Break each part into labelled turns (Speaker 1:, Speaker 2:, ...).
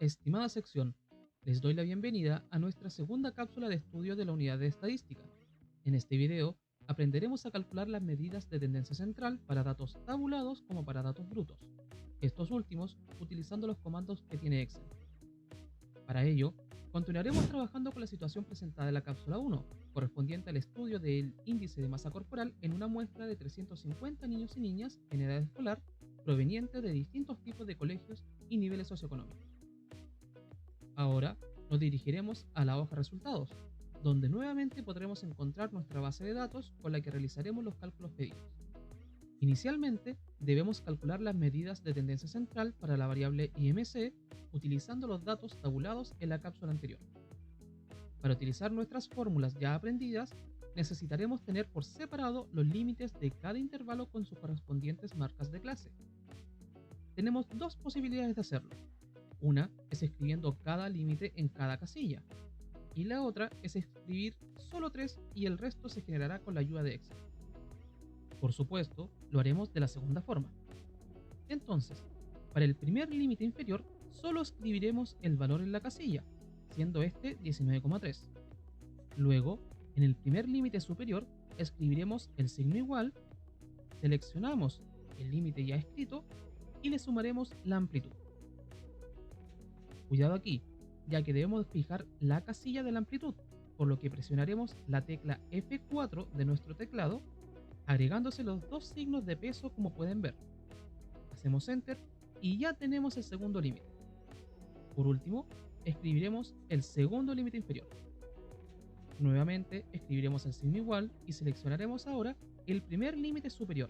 Speaker 1: Estimada sección, les doy la bienvenida a nuestra segunda cápsula de estudio de la unidad de estadística. En este video aprenderemos a calcular las medidas de tendencia central para datos tabulados como para datos brutos, estos últimos utilizando los comandos que tiene Excel. Para ello, continuaremos trabajando con la situación presentada en la cápsula 1, correspondiente al estudio del índice de masa corporal en una muestra de 350 niños y niñas en edad escolar provenientes de distintos tipos de colegios y niveles socioeconómicos. Ahora nos dirigiremos a la hoja resultados, donde nuevamente podremos encontrar nuestra base de datos con la que realizaremos los cálculos pedidos. Inicialmente, debemos calcular las medidas de tendencia central para la variable IMC utilizando los datos tabulados en la cápsula anterior. Para utilizar nuestras fórmulas ya aprendidas, necesitaremos tener por separado los límites de cada intervalo con sus correspondientes marcas de clase. Tenemos dos posibilidades de hacerlo. Una es escribiendo cada límite en cada casilla, y la otra es escribir solo tres y el resto se generará con la ayuda de Excel. Por supuesto, lo haremos de la segunda forma. Entonces, para el primer límite inferior, solo escribiremos el valor en la casilla, siendo este 19,3. Luego, en el primer límite superior, escribiremos el signo igual, seleccionamos el límite ya escrito y le sumaremos la amplitud. Cuidado aquí, ya que debemos fijar la casilla de la amplitud, por lo que presionaremos la tecla F4 de nuestro teclado, agregándose los dos signos de peso como pueden ver. Hacemos Enter y ya tenemos el segundo límite. Por último, escribiremos el segundo límite inferior. Nuevamente escribiremos el signo igual y seleccionaremos ahora el primer límite superior.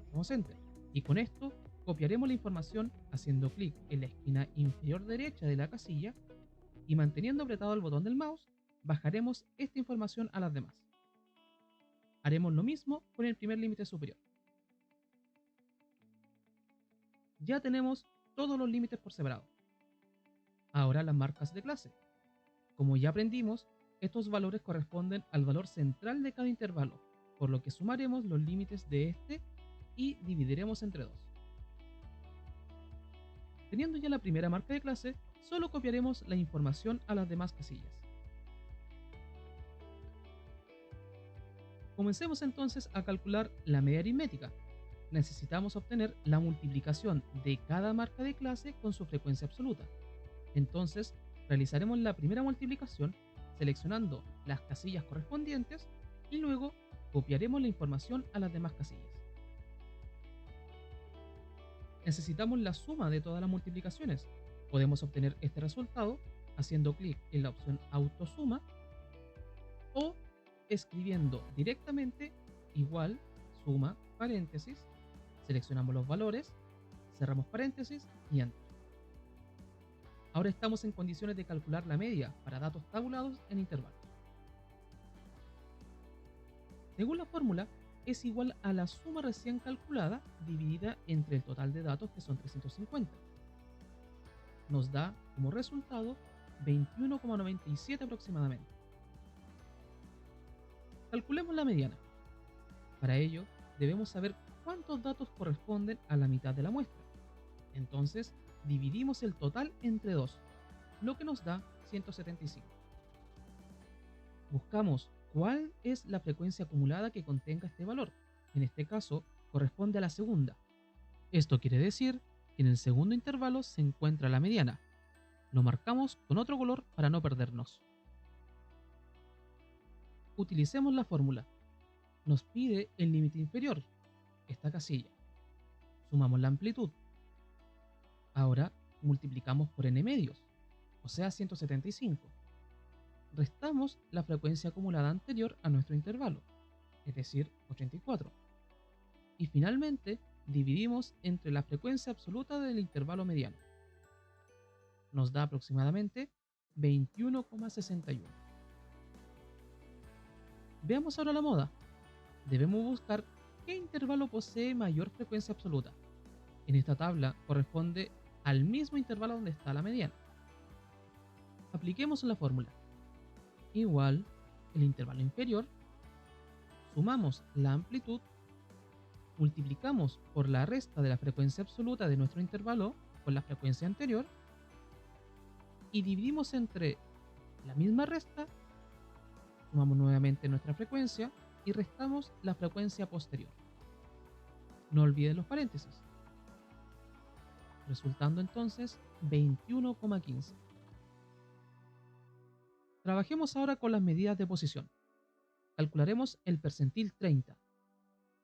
Speaker 1: Hacemos Enter y con esto copiaremos la información haciendo clic en la esquina inferior derecha de la casilla y manteniendo apretado el botón del mouse, bajaremos esta información a las demás. Haremos lo mismo con el primer límite superior. Ya tenemos todos los límites por separado. Ahora las marcas de clase. Como ya aprendimos, estos valores corresponden al valor central de cada intervalo, por lo que sumaremos los límites de este y dividiremos entre 2. Teniendo ya la primera marca de clase, solo copiaremos la información a las demás casillas. Comencemos entonces a calcular la media aritmética. Necesitamos obtener la multiplicación de cada marca de clase con su frecuencia absoluta. Entonces, realizaremos la primera multiplicación seleccionando las casillas correspondientes y luego copiaremos la información a las demás casillas. Necesitamos la suma de todas las multiplicaciones. Podemos obtener este resultado haciendo clic en la opción Autosuma o escribiendo directamente igual, suma, paréntesis, seleccionamos los valores, cerramos paréntesis y Enter. Ahora estamos en condiciones de calcular la media para datos tabulados en intervalos. Según la fórmula, es igual a la suma recién calculada dividida entre el total de datos, que son 350. Nos da como resultado 21,97 aproximadamente. Calculemos la mediana. Para ello, debemos saber cuántos datos corresponden a la mitad de la muestra. Entonces, dividimos el total entre 2, lo que nos da 175. Buscamos cuál es la frecuencia acumulada que contenga este valor. En este caso, corresponde a la segunda. Esto quiere decir que en el segundo intervalo se encuentra la mediana. Lo marcamos con otro color para no perdernos. Utilicemos la fórmula. Nos pide el límite inferior, esta casilla. Sumamos la amplitud. Ahora multiplicamos por n medios, o sea 175. Restamos la frecuencia acumulada anterior a nuestro intervalo, es decir 84. Y finalmente dividimos entre la frecuencia absoluta del intervalo mediano. Nos da aproximadamente 21,61. Veamos ahora la moda. Debemos buscar qué intervalo posee mayor frecuencia absoluta. En esta tabla corresponde al mismo intervalo donde está la mediana. Apliquemos la fórmula. Igual el intervalo inferior, sumamos la amplitud, multiplicamos por la resta de la frecuencia absoluta de nuestro intervalo con la frecuencia anterior y dividimos entre la misma resta, sumamos nuevamente nuestra frecuencia y restamos la frecuencia posterior. No olviden los paréntesis, resultando entonces 21,15. Trabajemos ahora con las medidas de posición. Calcularemos el percentil 30.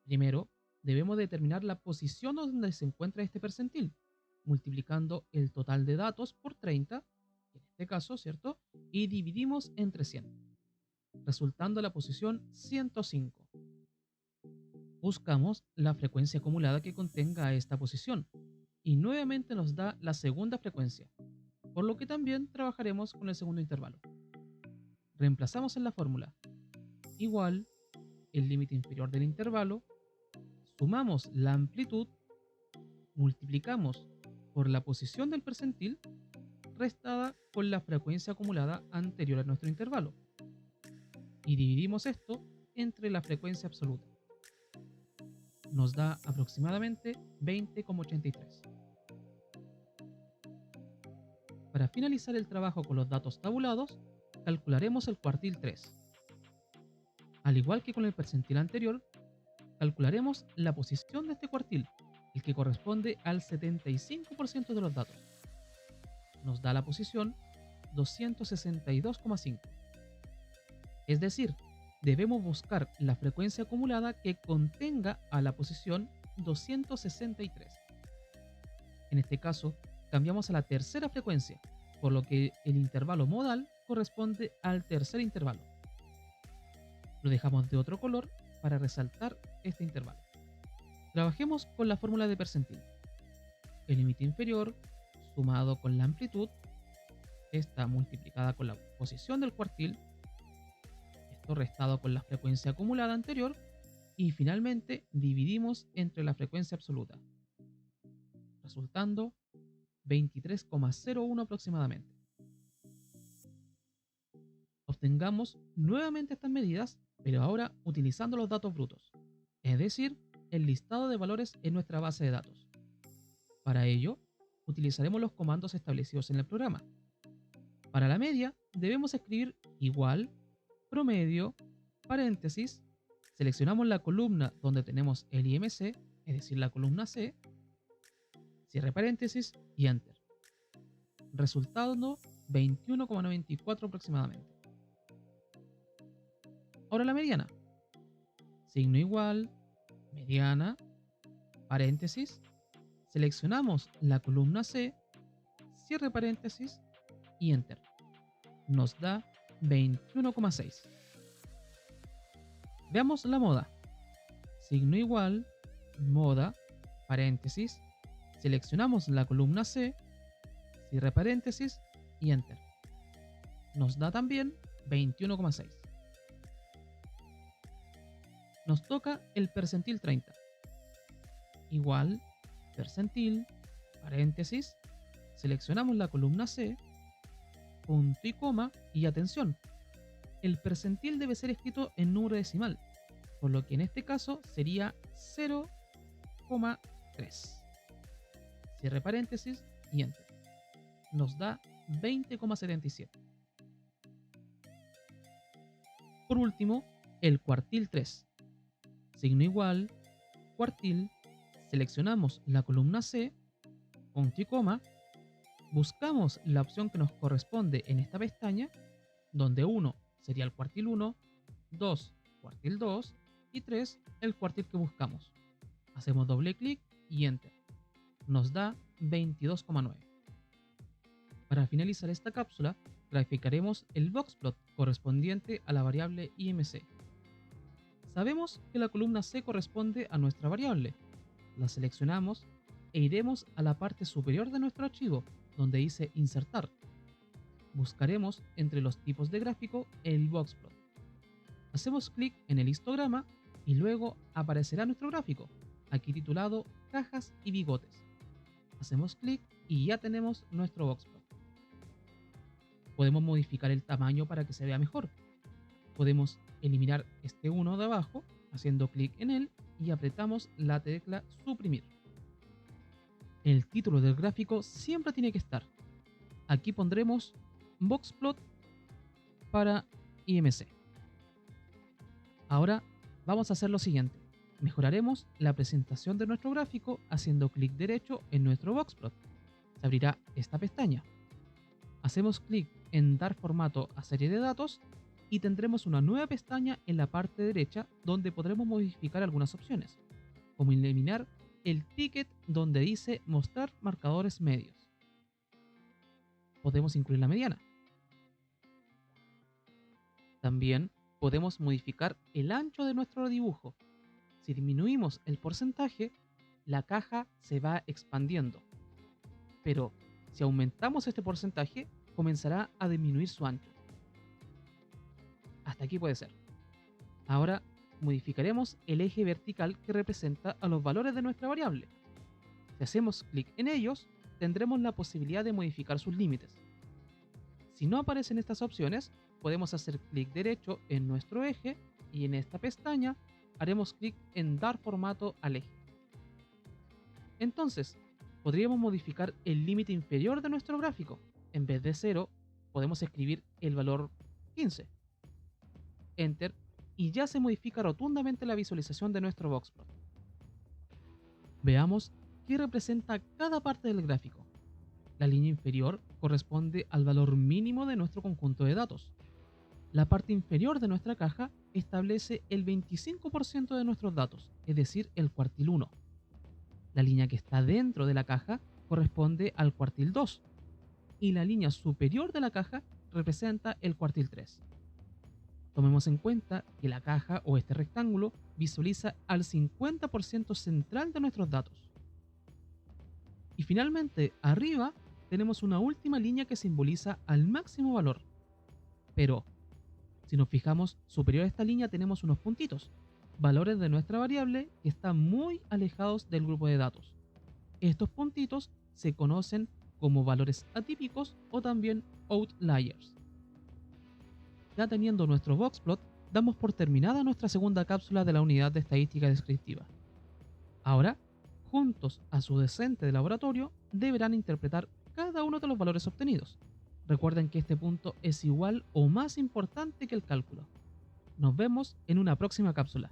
Speaker 1: Primero, debemos determinar la posición donde se encuentra este percentil, multiplicando el total de datos por 30, en este caso, ¿cierto? Y dividimos entre 100, resultando la posición 105. Buscamos la frecuencia acumulada que contenga esta posición y nuevamente nos da la segunda frecuencia, por lo que también trabajaremos con el segundo intervalo. Reemplazamos en la fórmula igual el límite inferior del intervalo, sumamos la amplitud, multiplicamos por la posición del percentil restada con la frecuencia acumulada anterior a nuestro intervalo y dividimos esto entre la frecuencia absoluta. Nos da aproximadamente 20,83. Para finalizar el trabajo con los datos tabulados, calcularemos el cuartil 3. Al igual que con el percentil anterior, calcularemos la posición de este cuartil, el que corresponde al 75% de los datos. Nos da la posición 262,5. Es decir, debemos buscar la frecuencia acumulada que contenga a la posición 263. En este caso, cambiamos a la tercera frecuencia, por lo que el intervalo modal corresponde al tercer intervalo. Lo dejamos de otro color para resaltar este intervalo. Trabajemos con la fórmula de percentil. El límite inferior sumado con la amplitud, esta multiplicada con la posición del cuartil, esto restado con la frecuencia acumulada anterior y finalmente dividimos entre la frecuencia absoluta, resultando 23,01 aproximadamente. Obtengamos nuevamente estas medidas, pero ahora utilizando los datos brutos, es decir, el listado de valores en nuestra base de datos. Para ello, utilizaremos los comandos establecidos en el programa. Para la media, debemos escribir igual, promedio, paréntesis, seleccionamos la columna donde tenemos el IMC, es decir, la columna C, cierre paréntesis y Enter. Resultado 21,94 aproximadamente. Ahora la mediana. Signo igual, mediana, paréntesis, seleccionamos la columna C, cierre paréntesis y Enter. Nos da 21,6. Veamos la moda. Signo igual, moda, paréntesis, seleccionamos la columna C, cierre paréntesis y Enter. Nos da también 21,6. Nos toca el percentil 30. Igual, percentil, paréntesis, seleccionamos la columna C, punto y coma y atención. El percentil debe ser escrito en número decimal, por lo que en este caso sería 0,3. Cierre paréntesis y Enter. Nos da 20,77. Por último, el cuartil 3. Signo igual, cuartil, seleccionamos la columna C, punto y coma, buscamos la opción que nos corresponde en esta pestaña, donde 1 sería el cuartil 1, 2 cuartil 2 y 3 el cuartil que buscamos. Hacemos doble clic y Enter. Nos da 22,9. Para finalizar esta cápsula, graficaremos el boxplot correspondiente a la variable IMC. Sabemos que la columna C corresponde a nuestra variable. La seleccionamos e iremos a la parte superior de nuestro archivo, donde dice Insertar. Buscaremos entre los tipos de gráfico el boxplot. Hacemos clic en el histograma y luego aparecerá nuestro gráfico, aquí titulado Cajas y bigotes. Hacemos clic y ya tenemos nuestro boxplot. Podemos modificar el tamaño para que se vea mejor. Podemos eliminar este 1 de abajo haciendo clic en él y apretamos la tecla suprimir. El título del gráfico siempre tiene que estar. Aquí pondremos boxplot para IMC. Ahora vamos a hacer lo siguiente. Mejoraremos la presentación de nuestro gráfico haciendo clic derecho en nuestro boxplot. Se abrirá esta pestaña. Hacemos clic en dar formato a serie de datos y tendremos una nueva pestaña en la parte derecha donde podremos modificar algunas opciones, como eliminar el ticket donde dice mostrar marcadores medios. Podemos incluir la mediana. También podemos modificar el ancho de nuestro dibujo. Si disminuimos el porcentaje, la caja se va expandiendo. Pero si aumentamos este porcentaje, comenzará a disminuir su ancho. Hasta aquí puede ser. Ahora modificaremos el eje vertical que representa a los valores de nuestra variable. Si hacemos clic en ellos, tendremos la posibilidad de modificar sus límites. Si no aparecen estas opciones, podemos hacer clic derecho en nuestro eje y en esta pestaña haremos clic en dar formato al eje. Entonces, podríamos modificar el límite inferior de nuestro gráfico. En vez de 0, podemos escribir el valor 15. Enter y ya se modifica rotundamente la visualización de nuestro boxplot. Veamos qué representa cada parte del gráfico. La línea inferior corresponde al valor mínimo de nuestro conjunto de datos. La parte inferior de nuestra caja establece el 25% de nuestros datos, es decir, el cuartil 1. La línea que está dentro de la caja corresponde al cuartil 2 y la línea superior de la caja representa el cuartil 3. Tomemos en cuenta que la caja o este rectángulo visualiza al 50% central de nuestros datos. Y finalmente, arriba tenemos una última línea que simboliza al máximo valor. Pero, si nos fijamos, superior a esta línea tenemos unos puntitos, valores de nuestra variable que están muy alejados del grupo de datos. Estos puntitos se conocen como valores atípicos o también outliers. Ya teniendo nuestro boxplot, damos por terminada nuestra segunda cápsula de la unidad de estadística descriptiva. Ahora, juntos a su docente de laboratorio, deberán interpretar cada uno de los valores obtenidos. Recuerden que este punto es igual o más importante que el cálculo. Nos vemos en una próxima cápsula.